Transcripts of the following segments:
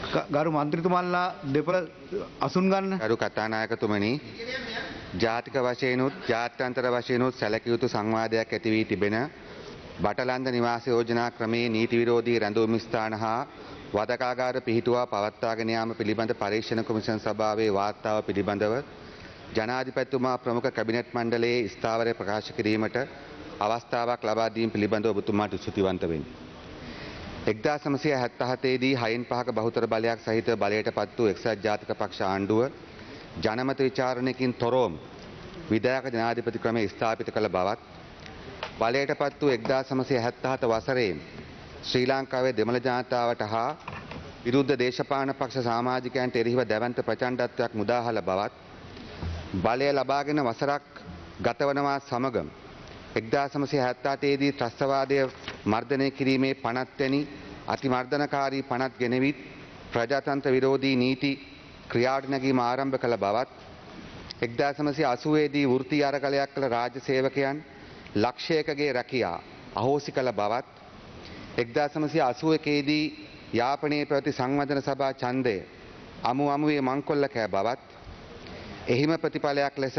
ගරු මන්ත්‍රීතුමන්ලා දෙපළ අසුන් ගන්න. ගරු කතානායකතුමනි, ජාතික වශයෙන්ුත් ජාත්‍යන්තර වශයෙන්ුත් සැලකිය යුතු සංවාදයක් ඇති වී තිබෙන බටලන්ද නිවාස යෝජනා ක්‍රමයේ නීති විරෝධී රැඳවුම් ස්ථාන හා වදකාගාර පිහිටුවා පවත්වාගෙන යාම පිළිබඳ පරීක්ෂණ කොමිෂන් සභාවේ වාර්තාව පිළිබඳව ජනාධිපතිතුමා ප්‍රමුඛ කැබිනට් මණ්ඩලයේ ස්ථාවරය ප්‍රකාශ කිරීමට අවස්ථාවක් ලබා දීම පිළිබඳව ඔබතුමාට ස්තුතිවන්ත වෙමි. 1977 දී 6/5ක බහුතර බලයක් සහිත බලයට පත් වූ එක්සත් ජාතික පක්ෂ ආණ්ඩුව ජනමත විචාරණයකින් තොරවම විධායක ජනාධිපති ක්‍රමය ස්ථාපිත කළ බවත් බලයට පත් වූ 1977 වසරේ ශ්‍රී ලංකාවේ දෙමළ ජනතාවට හා විරුද්ධ දේශපාලන පක්ෂ සමාජිකයන්ට එරෙහිව දැවැන්ත ප්‍රචණ්ඩත්වයක් මුදාහළ බවත් බලය ලබාගෙන වසරක් ගතවනවා සමගම 1978 දී ත්‍රස්තවාදය මර්ධනය කිරීමේ පනත් වැනි අතිමර්ධනකාරී පනත් ගෙනවිත් ප්‍රජාතන්ත්‍ර විරෝධී නීති ක්‍රියාවට නැගීම ආරම්භ කළ බවත් 1980 දී වෘත්තීය අරගලයක් කළ රාජ්‍ය සේවකයන් ලක්ෂයකගේ රැකියා අහෝසි කළ බවත් 1981 දී යාපනයේ පැවති සංවර්ධන සභා ඡන්දය අමුවේ මංකොල්ල කෑ බවත් එහිම ප්‍රතිඵලයක් ලෙස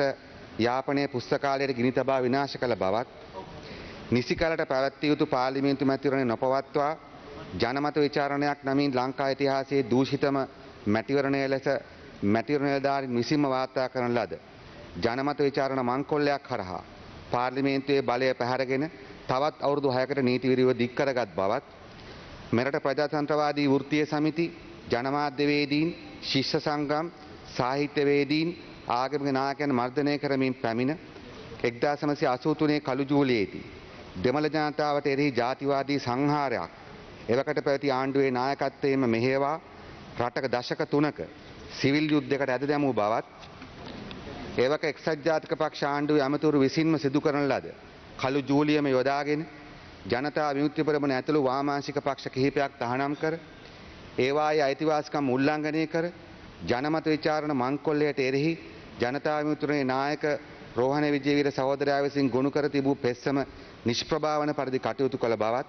යාපනයේ පුස්තකාලයට ගිනි තබා විනාශ කළ බවත් නිසි කලට පැවැත්විය යුතු පාර්ලිමේන්තු මැතිවරණය නොපවත්වා ජනමත විචාරණයක් නමින් ලංකා ඉතිහාසයේ දූෂිතම මැතිවරණය ලෙස මැතිවරණ නිලධාරීන් විසින්ම වාර්තා කරන ලද ජනමත විචාරණ මංකොල්ලයක් හරහා පාර්ලිමේන්තුවේ බලය පැහැරගෙන තවත් අවුරුදු 6කට නීති විරෝධීව දික් කරගත් බවත් මෙරට ප්‍රජාතන්ත්‍රවාදී වෘත්තීය සමිති ජනමාධ්‍යවේදීන් ශිෂ්‍ය සංගම් සාහිත්‍යවේදීන් ආගමික නායකයන් මර්ධනය කරමින් පැමිණ 1983 කළු ජූලියේදී දෙමළ ජනතාවට එරෙහි ජාතිවාදී සංහාරයක් එවකට පැවති ආණ්ඩුවේ නායකත්වයෙන්ම මෙහෙයවා රටක දශක 3ක සිවිල් යුද්ධයකට ඇද දැමූ බවත් එවක එක්සත් ජාතික පක්ෂ ආණ්ඩුවේ ඇමතුරු විසින්ම සිදු කරන ලද කළු ජූලියම යොදාගෙන ජනතා විමුක්ති පෙරමුණ ඇතුළු වාමාංශික පක්ෂ කිහිපයක් තහනම් කර ඒවායේ අයිතිවාසිකම් උල්ලංඝනය කර ජනමත විචාරණ මංකොල්ලයට එරෙහි ජනතා විමුක්තියේ නායක රෝහණ විජේවීර සහෝදරයා විසින් ගොනු කර තිබූ පෙත්සම නිෂ්ප්‍රභාවන පරිදි කටයුතු කළ බවත්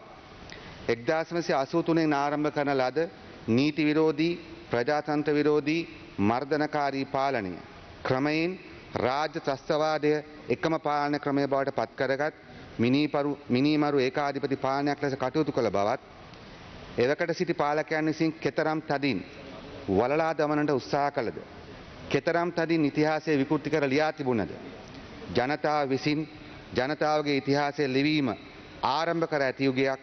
1983 ආරම්භ කරන ලද නීති විරෝධී ප්‍රජාතන්ත්‍ර විරෝධී මර්ධනකාරී පාලනය ක්‍රමයෙන් රාජ්‍ය ත්‍රස්තවාදය එකම පාලන ක්‍රමය බවට පත් කරගත් මිනීමරු ඒකාධිපති පාලනයක් ලෙස කටයුතු කළ බවත් එවකට සිටි පාලකයන් විසින් කෙතරම් තදින් වලලා දමනට උත්සාහ කළද කෙතරම් තදින් ඉතිහාසය විකෘති කර ලියා තිබුණද ජනතාව විසින් ජනතාවගේ ඉතිහාසය ලිවීම ආරම්භ කර ඇති යුගයක්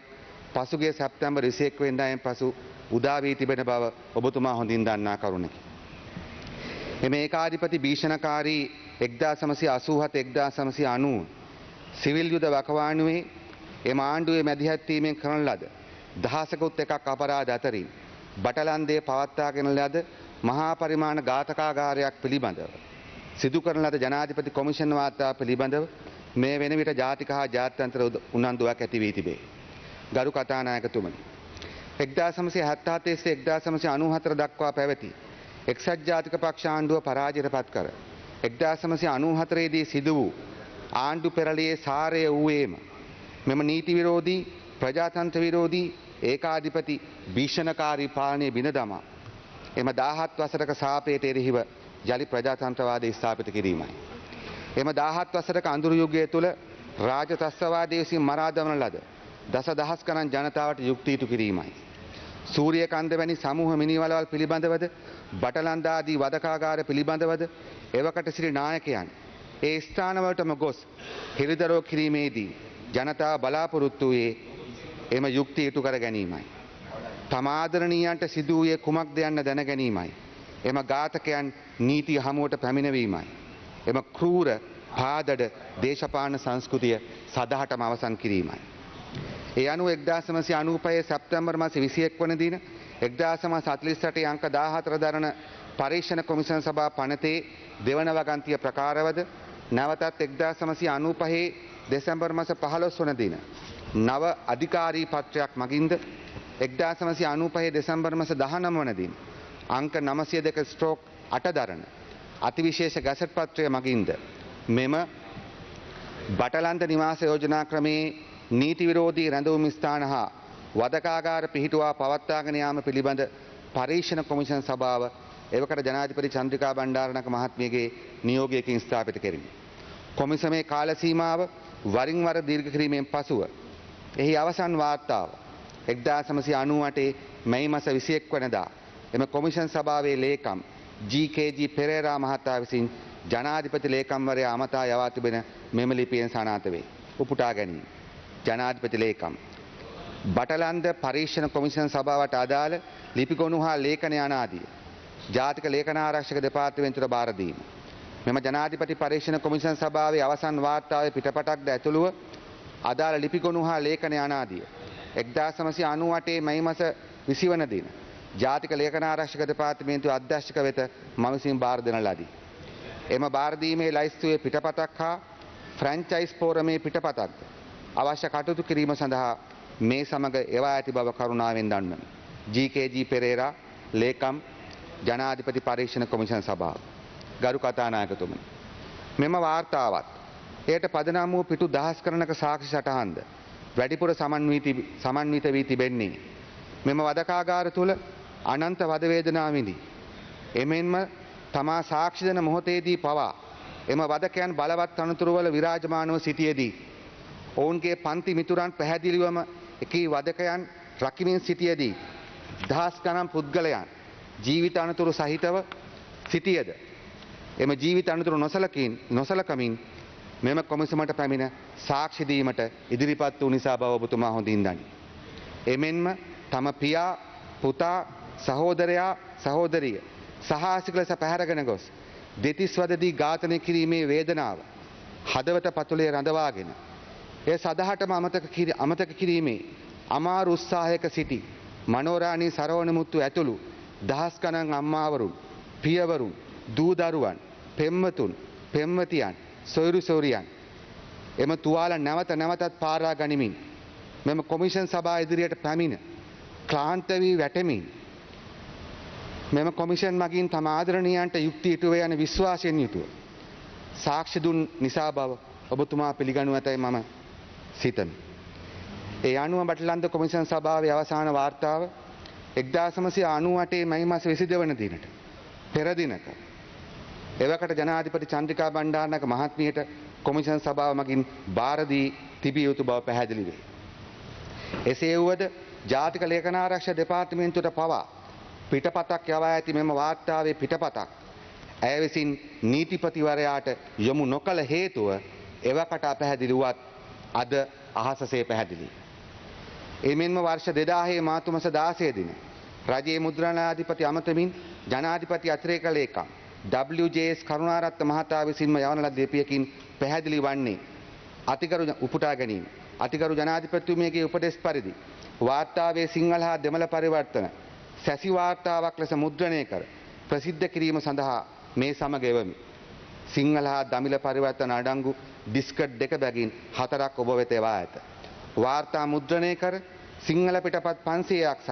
පසුගිය සැප්තැම්බර් 21 වෙනිදායෙන් පසු උදා වී තිබෙන බව ඔබතුමා හොඳින් දන්නා කරුණකි. එම ඒකාධිපති භීෂණකාරී 1987-1990 සිවිල් යුද වකවානුවේ එම ආණ්ඩුවේ මැදිහත් වීමෙන් කරන ලද දහසකුත් එකක් අපරාධ අතරින් බටලන්දේ පවත්වාගෙන ලද මහා පරිමාණ ඝාතකාගාරයක් පිළිබඳව සිදු කරන ලද ජනාධිපති කොමිෂන් වාර්තා පිළිබඳව මේ වෙන විට ජාතික හා ජාත්‍යන්තර උනන්දුවක් ඇති වී තිබේ. ගරු කතානායකතුමනි, 1977-1994 දක්වා පැවති එක්සත් ජාතික පක්ෂ ආණ්ඩුව පරාජයට පත් කර 1994 දී සිදු වූ ආණ්ඩු පෙරළියේ සාරය වූයේම මෙම නීති විරෝධී ප්‍රජාතන්ත්‍ර විරෝධී ඒකාධිපති භීෂණකාරී පාලනය බිඳ දමා එම 17 වසරක සාපයට එරෙහිව යලි ප්‍රජාතන්ත්‍රවාදය ස්ථාපිත කිරීමයි. එම 17 වසරක අඳුරු යුගය තුළ රාජ්‍ය ත්‍රස්තවාදයේ විසින් මරා දමන ලද දසදහස් ගණන් ජනතාවට යුක්ති ඉටු කිරීමයි. සූරියකන්ද වැනි සමූහ මිනිවලවල් පිළිබඳවද බටලන්ද ආදී වදකාගාර පිළිබඳවද එවකට සිටි නායකයන් ඒ ස්ථානවලටම ගොස් හිරිදරව් කිරීමේදී ජනතාව බලාපොරොත්තු වූයේ එම යුක්ති ඉටු කර ගැනීමයි. තම ආදරණීයන්ට සිදු වූයේ කුමක්ද යන්න දැන ගැනීමයි. එම ඝාතකයන් නීතිය හමුවට පැමිණවීමයි. එම ක්‍රූර පාදඩ දේශපාලන සංස්කෘතිය සදහටම අවසන් කිරීමයි. ඒ අනුව 1995 සැප්තැම්බර් මාස 21 වන දින 1948 අංක 14 දරන පරීක්ෂණ කොමිෂන් සභා පනතේ දෙවන වගන්තිය ප්‍රකාරවද නැවතත් 1995 දෙසැම්බර් මාස 15 වන දින නව අධිකාරී පත්‍රයක් මගින්ද 1995 දෙසැම්බර් මාස 19 වන දින අංක 902/8 දරන අතිවිශේෂ ගැසට් පත්‍රය මගින්ද මෙම බටලන්ද නිවාස යෝජනා ක්‍රමේ නීති විරෝධී රැඳවුම් ස්ථාන හා වදකාගාර පිහිටුවා පවත්වාගෙන යාම පිළිබඳ පරීක්ෂණ කොමිෂන් සභාව එවකට ජනාධිපති චන්ද්‍රිකා බණ්ඩාරනායක මහත්මියගේ නියෝගයකින් ස්ථාපිත කෙරිණි. කොමිසමේ කාල සීමාව වරින් වර දීර්ඝ කිරීමෙන් පසුව එහි අවසන් වාර්තාව 1998 මැයි මාස 21 වනදා එම කොමිෂන් සභාවේ ලේකම් ජී.කේ.ජී. පෙරේරා මහතා විසින් ජනාධිපති ලේකම්වරයා අමතා යවා තිබෙන මෙම ලිපියෙන් සනාථ වේ. උපුටා ගැනීම. ජනාධිපති ලේකම් බටලන්ද පරීක්ෂණ කොමිෂන් සභාවට අදාළ ලිපිගොනු හා ලේඛන අනාදිය ජාතික ලේඛනාරක්ෂක දෙපාර්තමේන්තුවට බාර දීම. මෙම ජනාධිපති පරීක්ෂණ කොමිෂන් සභාවේ අවසන් වාර්තාවේ පිටපතක්ද ඇතුළුව අදාළ ලිපිගොනු හා ලේඛන අනාදිය 1998 මැයි මාස 20 වන දින ජාතික ලේඛනාරක්ෂක දෙපාර්තමේන්තුවේ අධ්‍යක්ෂක වෙත මම විසින් බාර දෙන ලදී. එම බාර දීමේ ලයිස්තුවේ පිටපතක් හා ෆ්‍රැන්චයිස් ෆෝරමේ පිටපතක්ද අවශ්‍ය කටයුතු කිරීම සඳහා මේ සමග එවා ඇති බව කරුණාවෙන් දන්වමි. ජී.කේ.ජී. පෙරේරා ලේකම් ජනාධිපති පරීක්ෂණ කොමිෂන් සභාව. ගරු කතානායකතුමනි, මෙම වාර්තාවත් එයට පදනම් වූ පිටු දහස් ගණනක සාක්ෂි සටහන්ද වැඩිපුර සමන්විත වී තිබෙන්නේ මෙම වදකාගාර තුළ අනන්ත වද වේදනා විඳි එමෙන්ම තමා සාක්ෂි දෙන මොහොතේදී පවා එම වදකයන් බලවත් තනතුරුවල විරාජමානව සිටියේදී ඔවුන්ගේ පන්ති මිතුරන් පැහැදිලිවම එකී වදකයන් රකිමින් සිටියේදී දහස් ගණන් පුද්ගලයන් ජීවිත අනතුරු සහිතව සිටියද එම ජීවිත අනතුරු නොසලකමින් මෙම කොමිසමට පැමිණ සාක්ෂි දීමට ඉදිරිපත් වූ නිසා බව ඔබතුමා හොඳින් දනි. එමෙන්ම තම පියා, පුතා, සහෝදරයා, සහෝදරිය සහාසික ලෙස පැහැරගෙන ගොස් දෙතිස් වදදී ඝාතනය කිරීමේ වේදනාව හදවත පතුලේ රඳවාගෙන එය සදහටම අමතක කිරීමේ අමාරු උත්සාහයක සිටි මනෝරාණී සරවණමුත්තු ඇතුළු දහස් ගණන් අම්මාවරුන්, පියවරුන්, දූ දරුවන්, පෙම්වතුන්, පෙම්වතියන්, සොයුරු සොයුරියන් එම තුවාල නැවත නැවතත් පාරා ගනිමින් මෙම කොමිෂන් සභා ඉදිරියට පැමිණ ක්ලාන්ත වී වැටෙමින් මෙම කොමිෂන් මගින් තම ආදරණීයන්ට යුක්ති ඉටුව යන විශ්වාසයෙන් යුතුව සාක්ෂි දුන් නිසා බව ඔබතුමා පිළිගනු ඇතැයි මම සිතමි. ඒ අනුව බටලන්ද කොමිෂන් සභාවේ අවසාන වාර්තාව 1998 මැයි මාස 22 වන දිනට පෙර දිනක එවකට ජනාධිපති චන්ද්‍රිකා බණ්ඩාරනායක මහත්මියට කොමිෂන් සභාව මගින් බාර දී තිබිය යුතු බව පැහැදිලි වේ. එසේ වුවද ජාතික ලේඛනාරක්ෂක දෙපාර්තමේන්තුවට පවා පිටපතක් යවා ඇති මෙම වාර්තාවේ පිටපතක් ඇය විසින් නීතිපතිවරයාට යොමු නොකළ හේතුව එවකට අපැහැදිලි වුවත් අද අහසසේ පැහැදිලි. එමෙන්ම වර්ෂ 2000 මාර්තු මාස 16 දින රජයේ මුද්‍රණාධිපති අමතමින් ජනාධිපති අතිරේක ලේකම් WJS කරුණාරත්න මහතා විසින්ම යවන ලද ලිපියකින් පැහැදිලි වන්නේ අතිගරු උපුටා ගැනීම. අතිගරු ජනාධිපතිතුමියගේ උපදෙස් පරිදි වාර්තාවේ සිංහල හා දෙමළ පරිවර්තන සැසි වාර්තාවක් ලෙස මුද්‍රණය කර ප්‍රසිද්ධ කිරීම සඳහා මේ සමග එවමි. සිංහල හා දමිළ පරිවර්තන අඩංගු ඩිස්කට් දෙක බැගින් 4ක් ඔබ වෙත එවා ඇත. වාර්තා මුද්‍රණය කර සිංහල පිටපත් 500ක් සහ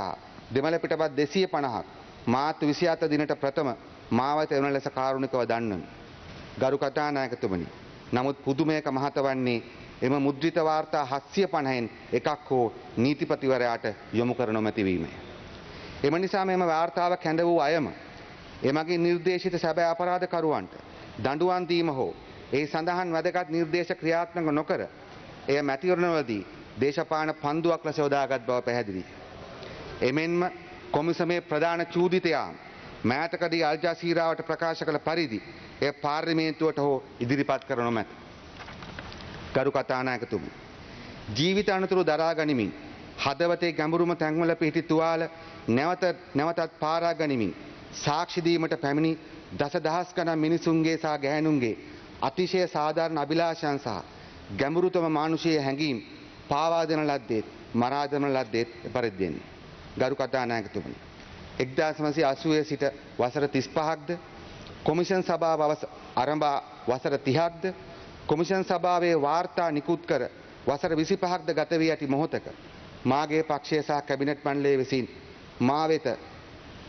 දෙමළ පිටපත් 250ක් මාර්තු 27 දිනට ප්‍රථම මාවත එවන ලෙස කාරුණිකව දන්වමි. ගරු කතානායකතුමනි, නමුත් පුදුමයක මහත වන්නේ එම මුද්‍රිත වාර්තා 750න් එකක් හෝ නීතිපතිවරයාට යොමු කර නොමැති වීමය. එම නිසා මෙම වාර්තාව කැඳ වූ අයම එමගින් නිර්දේශිත සැබෑ අපරාධකරුවන්ට දඬුවම් දීම හෝ ඒ සඳහන් වැදගත් නිර්දේශ ක්‍රියාත්මක නොකර එය මැතිවරණවලදී දේශපාලන පන්දුවක් ලෙස යොදාගත් බව පැහැදිලි. එමෙන්ම කොමිසමේ ප්‍රධාන චූදිතයා මෑතකදී අල් ජසීරාවට ප්‍රකාශ කළ පරිදි එය පාර්ලිමේන්තුවට හෝ ඉදිරිපත් කර නොමැත. ගරු කතානායකතුමනි, ජීවිත අනතුරු දරා ගනිමින් හදවතේ ගැඹුරුම තැන්වල පිහිටි තුවාල නැවතත් පාරා ගනිමින් සාක්ෂි දීමට පැමිණි දසදහස් ගණන් මිනිසුන්ගේ සහ ගැහැණුන්ගේ අතිශය සාධාරණ අභිලාෂයන් සහ ගැඹුරුතම මානුෂීය හැඟීම් පාවා දෙන ලද්දේ මරා දමන ලද්දේ පරිද්දෙන්නේ. ගරු කතානායකතුමනි, 1980 සිට වසර 35ක්ද කොමිෂන් සභාව ආරම්භ වසර 30ක්ද කොමිෂන් සභාවේ වාර්තා නිකුත් කර වසර 25ක්ද ගත වී ඇති මොහොතක මාගේ පක්ෂය සහ කැබිනට් මණ්ඩලය විසින් මා වෙත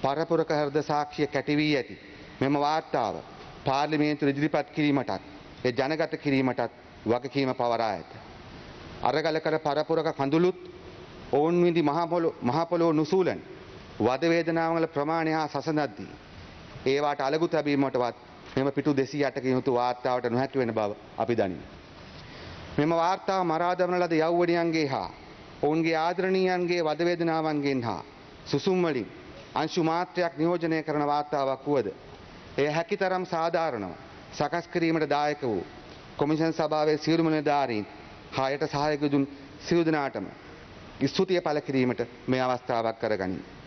පරපුරක හෘද සාක්ෂිය කැටි වී ඇති මෙම වාර්තාව පාර්ලිමේන්තුව ඉදිරිපත් කිරීමටත් ඒ ජනගත කිරීමටත් වගකීම පවරා ඇත. අරගල කර පරපුරක කඳුළුත් ඔවුන් විඳි මහ පොළොව නුසූලන් වද වේදනාවල ප්‍රමාණය හා සසඳද්දී ඒවාට අලගු තැබීමටවත් මෙම පිටු 208ක යුතු වාර්තාවට නොහැකි වෙන බව අපි දනිමු. මෙම වාර්තාව මරා දමන ලද යෞවනයන්ගේ හා ඔවුන්ගේ ආදරණීයන්ගේ වද වේදනාවන්ගෙන් හා සුසුම් වලින් අංශු මාත්‍රයක් නියෝජනය කරන වාර්තාවක් වුවද එය හැකිතරම් සාධාරණව සකස් කිරීමට දායක වූ කොමිෂන් සභාවේ සියලුම නිලධාරීන් හා යට සහායක දුන් සියලු දෙනාටම ස්තුතිය පළ කිරීමට මේ අවස්ථාවක් කරගනිමි.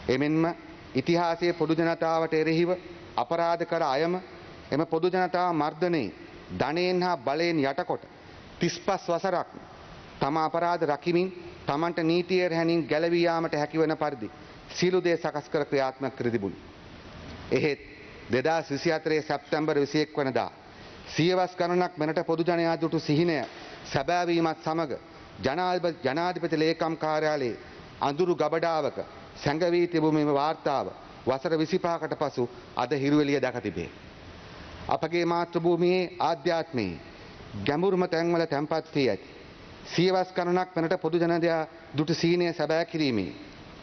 එමෙන්ම ඉතිහාසයේ පොදු ජනතාවට එරෙහිව අපරාධ කර අයම එම පොදු ජනතාව මර්ධනයේ ධනයෙන් හා බලයෙන් යටකොට 35 වසරක් තම අපරාධ රකිමින් තමන්ට නීතියේ රැහැණින් ගැලවී යාමට හැකිවන පරිදි සියලු දේ සකස් කර ක්‍රියාත්මක කර තිබුණි. එහෙත් 2024 සැප්තැම්බර් 21 වනදා සියවස් ගණනක් මෙරට පොදු ජනයා දුටු සිහිනය සැබෑවීමත් සමග ජනාධිපති ලේකම් කාර්යාලයේ අඳුරු ගබඩාවක සැඟවී තිබූ මෙම වාර්තාව වසර 25කට පසු අද හිරුවෙලිය දැක තිබේ. අපගේ මාතෘභූමියේ ආධ්‍යාත්මයේ ගැඹුරුම තැන්වල තැන්පත් වී ඇති සියවස් ගණනක් මෙරට පොදු ජනයා දුටු සිහිනය සැබෑ කිරීමේ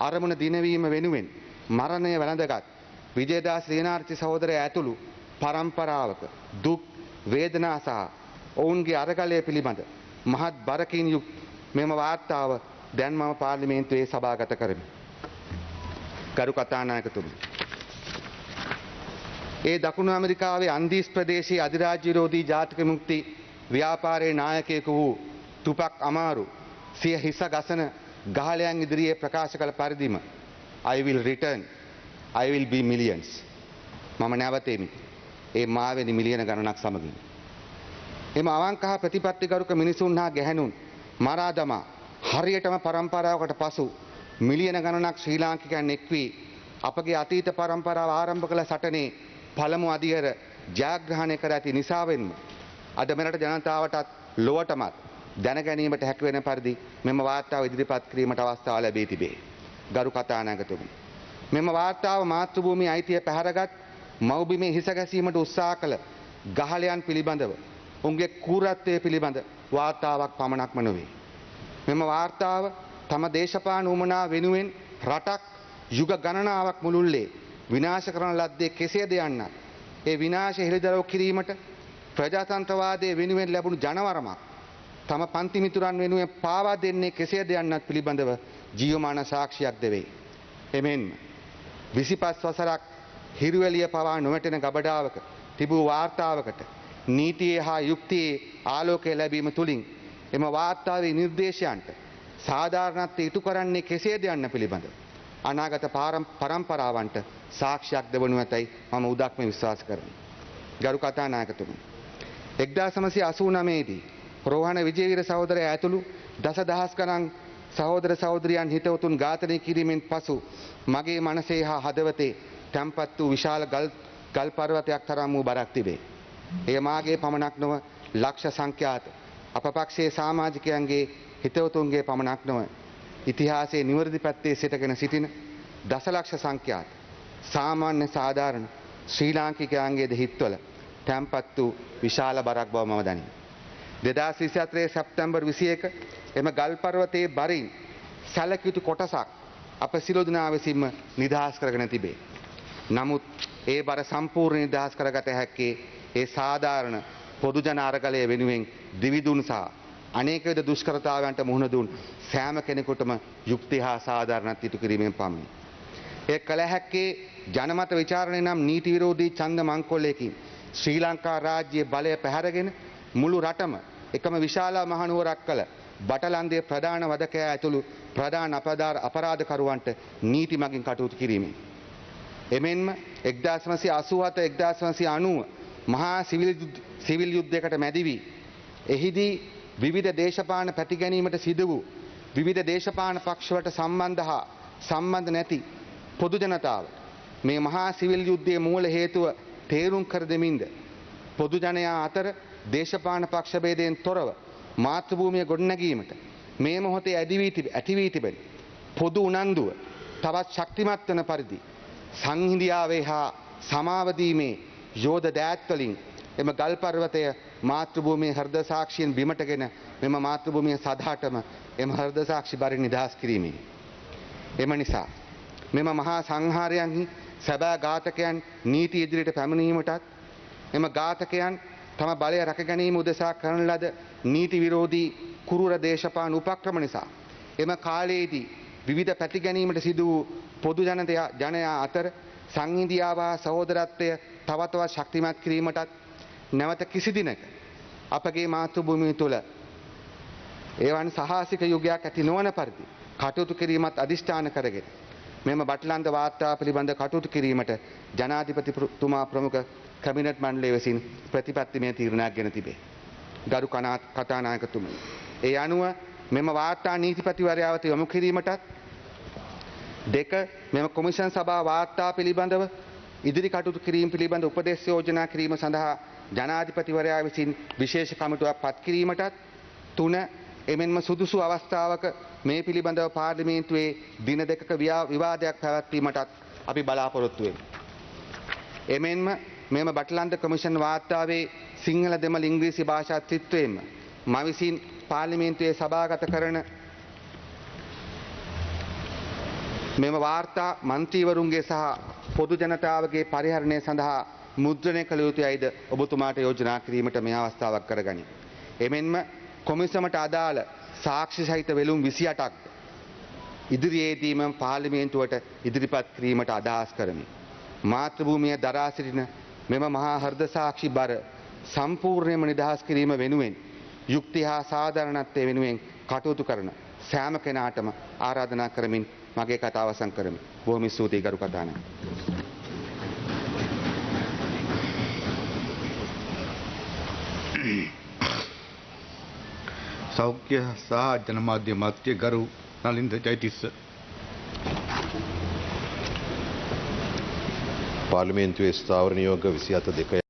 අරමුණ දිනවීම වෙනුවෙන් මරණය වැළඳගත් විජේදාස් ලියනාර්චි සහෝදරයා ඇතුළු පරම්පරාවක දුක් වේදනා සහ ඔවුන්ගේ අරගලය පිළිබඳ මහත් බරකින් යුක්ත මෙම වාර්තාව දැන් මම පාර්ලිමේන්තුවේ සභාගත කරමි. ගරු කතානායකතුමනි, ඒ දකුණු ඇමරිකාවේ අන්දීස් ප්‍රදේශයේ අධිරාජ්‍ය විරෝධී ජාතික මුක්ති ව්‍යාපාරයේ නායකයෙකු වූ තුපක් අමාරු සිය හිස ගසන ගහලයන් ඉදිරියේ ප්‍රකාශ කළ පරිදිම I will return, I will be millions. මම නැවතෙමි ඒ මාවෙනි මිලියන ගණනක් සමගින්. එම අවංක හා ප්‍රතිපත්තිගරුක මිනිසුන් හා ගැහැණුන් මරා දමා හරියටම පරම්පරාවකට පසු මිලියන ගණනක් ශ්‍රී ලාංකිකයන් එක් වී අපගේ අතීත පරම්පරාව ආරම්භ කළ සටනේ පළමු අදියර ජයග්‍රහණය කර ඇති නිසාවෙන්ම අද මෙරට ජනතාවටත් ලොවටමත් දැන ගැනීමට හැකි වෙන පරිදි මෙම වාර්තාව ඉදිරිපත් කිරීමට අවස්ථාව ලැබී තිබේ. ගරු කතානායකතුමනි, මෙම වාර්තාව මාතෘභූමියේ අයිතිය පැහැරගත් මව්බිමේ හිස ගැසීමට උත්සාහ කළ ගහලයන් පිළිබඳව උන්ගේ කූරත්වය පිළිබඳ වාර්තාවක් පමණක්ම නොවේ. මෙම වාර්තාව තම දේශපාලන උවමනා වෙනුවෙන් රටක් යුග ගණනාවක් මුළුල්ලේ විනාශ කරන ලද්දේ කෙසේද යන්නත් ඒ විනාශය හෙළිදරව් කිරීමට ප්‍රජාතන්ත්‍රවාදයේ වෙනුවෙන් ලැබුණු ජනවරමක් තම පන්ති මිතුරන් වෙනුවෙන් පාවා දෙන්නේ කෙසේද යන්නත් පිළිබඳව ජීවමාන සාක්ෂියක් දෙවේ. එමෙන්ම 25 වසරක් හිරුවැලිය පවා නොවැටෙන ගබඩාවක තිබූ වාර්තාවකට නීතියේ හා යුක්තියේ ආලෝකය ලැබීම තුළින් එම වාර්තාවේ නිර්දේශයන්ට සාධාරණත්වය ඉටු කරන්නේ කෙසේද යන්න පිළිබඳ අනාගත පරම්පරාවන්ට සාක්ෂියක් දෙවනු ඇතැයි මම උදක්ම විශ්වාස කරමි. ගරු කතානායකතුමනි, 1989 දී රෝහණ විජේවීර සහෝදරයා ඇතුළු දසදහස් ගණන් සහෝදර සහෝදරියන් හිතවතුන් ඝාතනය කිරීමෙන් පසු මගේ මනසේ හා හදවතේ තැන්පත් වූ විශාල ගල් පර්වතයක් තරම් වූ බරක් තිබේ. එය මාගේ පමණක් නොව ලක්ෂ සංඛ්‍යාත අප පක්ෂයේ සමාජිකයන්ගේ හිතවතුන්ගේ පමණක් නොව ඉතිහාසයේ නිවැරදි පැත්තේ සිටගෙන සිටින දසලක්ෂ සංඛ්‍යාත සාමාන්‍ය සාධාරණ ශ්‍රී ලාංකිකයන්ගේද හිත්වල තැන්පත් වූ විශාල බරක් බව මම දනිමි. 2024 සැප්තැම්බර් 21 එම ගල් පර්වතයේ බරින් සැලකියුතු කොටසක් අප සියලු දෙනා විසින්ම නිදහස් කරගෙන තිබේ. නමුත් ඒ බර සම්පූර්ණ නිදහස් කරගත හැක්කේ ඒ සාධාරණ පොදු ජන අරගලය වෙනුවෙන් දිවිදුන් සහ අනේක විද දුෂ්කරතාවයන්ට මුහුණ දුන් සෑම කෙනෙකුටම යුක්ති හා සාධාරණත් ඉටු කිරීමෙන් පමණි. ඒ කළ හැක්කේ ජනමත විචාරණය නම් නීති විරෝධී ඡන්ද මංකොල්ලයකින් ශ්‍රී ලංකා රාජ්‍යයේ බලය පැහැරගෙන මුළු රටම එකම විශාල මහනුවරක් කළ බටලන්දේ ප්‍රධාන වදකයා ඇතුළු ප්‍රධාන අපරාධකරුවන්ට නීති මගින් කටයුතු කිරීමෙන්. එමෙන්ම 1987-1990 මහා සිවිල් යුද්ධයකට මැදි වී එහිදී විවිධ දේශපාලන පැති ගැනීමට සිදු වූ විවිධ දේශපාලන පක්ෂවලට සම්බන්ධ හා සම්බන්ධ නැති පොදු ජනතාව මේ මහා සිවිල් යුද්ධයේ මූල හේතුව තේරුම් කර දෙමින්ද පොදු ජනයා අතර දේශපාලන පක්ෂ ભેදයෙන් තොරව මාතෘභූමිය ගොඩනැගීමට මේ මොහොතේ ඇති වී තිබෙන පොදු උනන්දුව තවත් ශක්තිමත් වන පරිදි සංහිඳියාවේ හා සමාව දීමේ යෝධ දෑත් වලින් එම ගල් පර්වතය මාතෘභූමියේ හෘද සාක්ෂියෙන් බිමටගෙන මෙම මාතෘභූමිය සදාටම එම හෘද සාක්ෂි බරින් නිදහස් කිරීමේ. එම නිසා මෙම මහා සංහාරයන්හි සැබෑ ඝාතකයන් නීති ඉදිරියට පැමිණීමටත් එම ඝාතකයන් තම බලය රැක ගැනීම උදෙසා කරන ලද නීති විරෝධී කුරුර දේශපාලන උපක්‍රම නිසා එම කාලයේදී විවිධ පැති ගැනීමට සිදු වූ පොදු ජනයා අතර සංහිඳියාව හා සහෝදරත්වය තව තවත් ශක්තිමත් කිරීමටත් නැවත කිසි දිනක අපගේ මාතෘ භූමිය තුළ එවන් සාහසික යුගයක් ඇති නොවන පරිදි කටයුතු කිරීමත් අදිෂ්ඨාන කරගෙන මෙම බටලන්ද වාර්තා පිළිබඳ කටයුතු කිරීමට ජනාධිපතිතුමා ප්‍රමුඛ කැබිනට් මණ්ඩලය විසින් ප්‍රතිපත්තිමය තීරණයක් ගෙන තිබේ. ගරු කතානායකතුමනි, ඒ අනුව මෙම වාර්තා නීතිපතිවරයාට යොමු කිරීමටත් දෙක මෙම කොමිෂන් සභා වාර්තා පිළිබඳව ඉදිරි කටයුතු කිරීම පිළිබඳ උපදෙස් යෝජනා කිරීම සඳහා ජනාධිපතිවරයා විසින් විශේෂ කමිටුවක් පත් කිරීමටත් තුන එමෙන්ම සුදුසු අවස්ථාවක මේ පිළිබඳව පාර්ලිමේන්තුවේ දින දෙකක විවාදයක් පැවැත්වීමටත් අපි බලාපොරොත්තු වෙමු. එමෙන්ම මෙම බටලන්ද කොමිෂන් වාර්තාවේ සිංහල දෙමළ ඉංග්‍රීසි භාෂා ත්‍රිත්වයෙන්ම මම විසින් පාර්ලිමේන්තුවේ සභාගත කරන මෙම වාර්තා මන්ත්‍රීවරුන්ගේ සහ පොදු ජනතාවගේ පරිහරණය සඳහා මුද්‍රණය කළ යුතුයයිද ඔබතුමාට යෝජනා කිරීමට මේ අවස්ථාවක් කරගනි. එමෙන්ම කොමිසමට අදාළ සාක්ෂි සහිත වෙළුම් 28ක් ඉදිරියේදීම පාර්ලිමේන්තුවට ඉදිරිපත් කිරීමට අදහස් කරමි. මාතෘභූමිය දරා සිටින මෙම මහා හෘද සාක්ෂි බර සම්පූර්ණයෙන්ම නිදහස් කිරීම වෙනුවෙන් යුක්ති හා සාධාරණත්වය වෙනුවෙන් කටයුතු කරන සෑම කෙනාටම ආරාධනා කරමින් මගේ කතාව අවසන් කරමි. බොහොම ස්තුතියි ගරු කතානායක. සෞඛ්‍ය සහ ජනමාධ්‍ය මන්ත්‍රී ගරු නලින්ද ජයතිස්ස. පාර්ලිමේන්තුවේ ස්ථාවර නියෝග 27 2